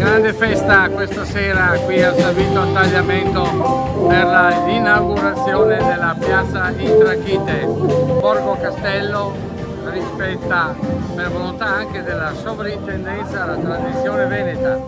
Grande festa questa sera qui a San Vito al Tagliamento per l'inaugurazione della piazza Intrachite. Borgo Castello rispetta, per volontà anche della sovrintendenza, la tradizione veneta.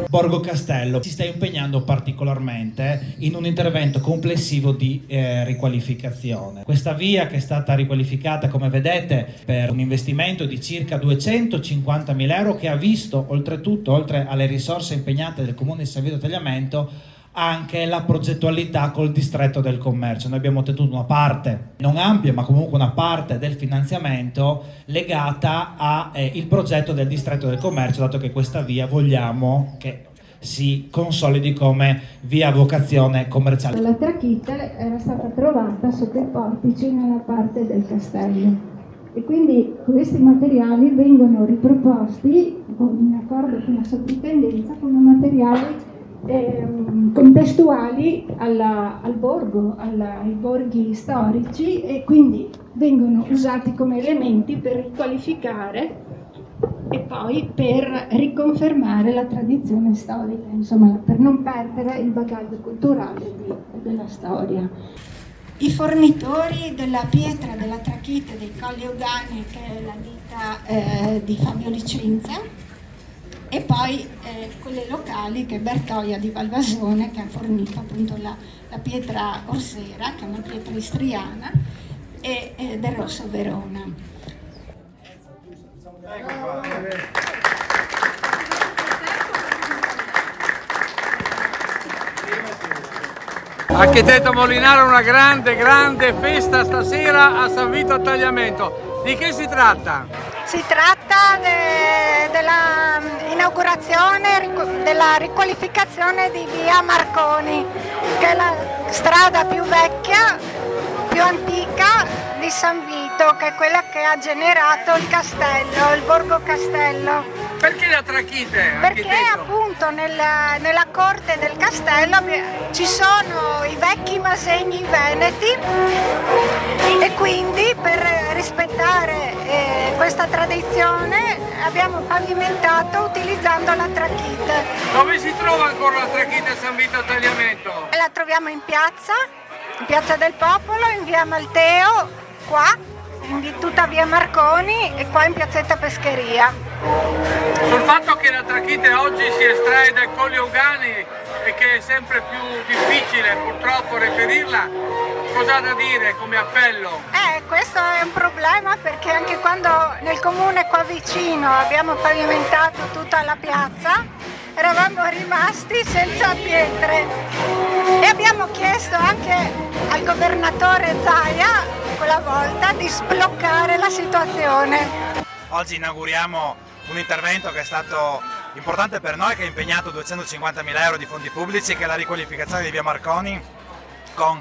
Borgo Castello si sta impegnando particolarmente in un intervento complessivo di riqualificazione. Questa via, che è stata riqualificata, come vedete, per un investimento di circa 250.000 euro, che ha visto oltretutto, oltre alle risorse impegnate del Comune di San Vito Tagliamento, anche la progettualità col distretto del commercio. Noi abbiamo ottenuto una parte, non ampia, ma comunque una parte del finanziamento legata al progetto del distretto del commercio, dato che questa via vogliamo che si consolidi come via a vocazione commerciale. La trachite era stata trovata sotto i portici nella parte del castello e quindi questi materiali vengono riproposti in accordo con la sovrintendenza come materiali contestuali al borgo, ai borghi storici, e quindi vengono usati come elementi per riqualificare e poi per riconfermare la tradizione storica, insomma, per non perdere il bagaglio culturale della storia. I fornitori della pietra della trachite dei Colli Euganei, che è la ditta di Fabio Licenza, e poi quelle locali, che è Bertoia di Valvasone, che ha fornito appunto la pietra orsera, che è una pietra istriana, e del Rosso Verona. Architetto Molinaro, una grande festa stasera a San Vito al Tagliamento. Di che si tratta? Si tratta della inaugurazione della riqualificazione di via Marconi, che è la strada più vecchia, più antica di San Vito, che è quella che ha generato il castello, il Borgo Castello. Perché la trachite? Perché appunto nella corte del castello ci sono i vecchi masegni veneti e quindi per rispettare questa tradizione abbiamo pavimentato utilizzando la trachite. Dove si trova ancora la trachite a San Vito al Tagliamento? La troviamo in Piazza del Popolo, in via Malteo, qua, in tutta via Marconi e qua in piazzetta Pescheria. Sul fatto che la trachite oggi si estrae dai Colli Euganei e che è sempre più difficile purtroppo reperirla, cosa ha da dire come appello? Questo è un problema, perché anche quando nel comune qua vicino abbiamo pavimentato tutta la piazza eravamo rimasti senza pietre e abbiamo chiesto anche al governatore Zaia quella volta di sbloccare la situazione. Oggi inauguriamo un intervento che è stato importante per noi, che ha impegnato 250.000 euro di fondi pubblici, che è la riqualificazione di via Marconi con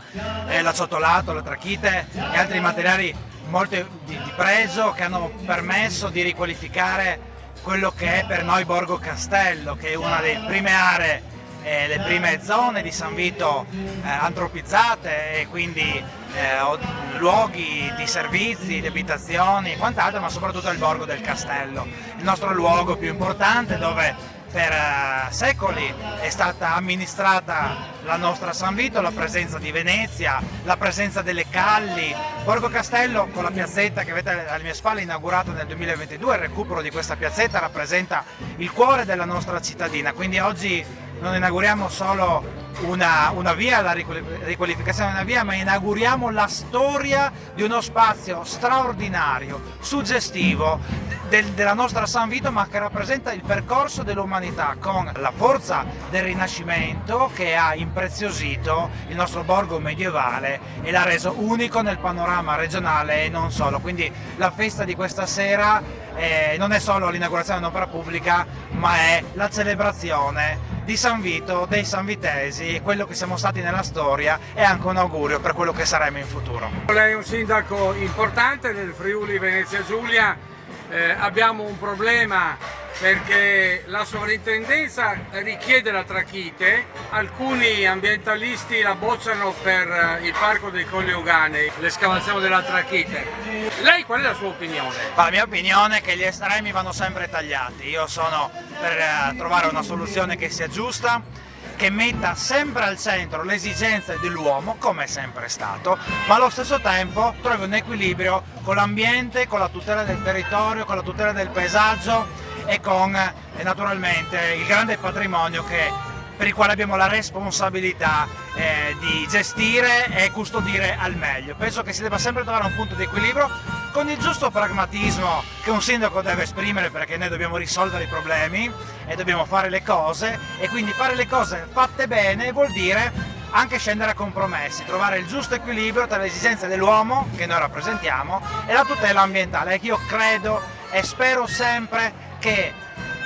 l'azzotolato, la trachite e altri materiali molto di pregio, che hanno permesso di riqualificare quello che è per noi Borgo Castello, che è una delle prime aree, le prime zone di San Vito antropizzate, e quindi luoghi di servizi, di abitazioni e quant'altro, ma soprattutto il Borgo del Castello, il nostro luogo più importante, dove per secoli è stata amministrata la nostra San Vito, la presenza di Venezia, la presenza delle calli. Borgo Castello, con la piazzetta che avete alle mie spalle, inaugurato nel 2022, il recupero di questa piazzetta rappresenta il cuore della nostra cittadina, quindi oggi non inauguriamo solo una via, la riqualificazione di una via, ma inauguriamo la storia di uno spazio straordinario, suggestivo della nostra San Vito, ma che rappresenta il percorso dell'umanità, con la forza del Rinascimento che ha impreziosito il nostro borgo medievale e l'ha reso unico nel panorama regionale e non solo. Quindi la festa di questa sera non è solo l'inaugurazione di un'opera pubblica, ma è la celebrazione di San Vito, dei sanvitesi, quello che siamo stati nella storia, e anche un augurio per quello che saremo in futuro. Lei è un sindaco importante del Friuli Venezia Giulia, abbiamo un problema perché la sovrintendenza richiede la trachite, alcuni ambientalisti la bocciano per il parco dei Colli Euganei, l'escavazione della trachite. Lei qual è la sua opinione? La mia opinione è che gli estremi vanno sempre tagliati. Io sono per trovare una soluzione che sia giusta, che metta sempre al centro le esigenze dell'uomo, come è sempre stato, ma allo stesso tempo trovi un equilibrio con l'ambiente, con la tutela del territorio, con la tutela del paesaggio e con naturalmente il grande patrimonio per il quale abbiamo la responsabilità di gestire e custodire al meglio. Penso che si debba sempre trovare un punto di equilibrio con il giusto pragmatismo che un sindaco deve esprimere, perché noi dobbiamo risolvere i problemi e dobbiamo fare le cose, e quindi fare le cose fatte bene vuol dire anche scendere a compromessi, trovare il giusto equilibrio tra le esigenze dell'uomo, che noi rappresentiamo, e la tutela ambientale. Io credo e spero sempre che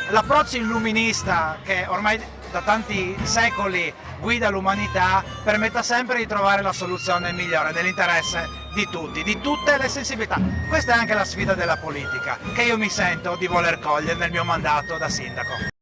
l'approccio illuminista che ormai da tanti secoli guida l'umanità permetta sempre di trovare la soluzione migliore nell'interesse di tutti, di tutte le sensibilità. Questa è anche la sfida della politica che io mi sento di voler cogliere nel mio mandato da sindaco.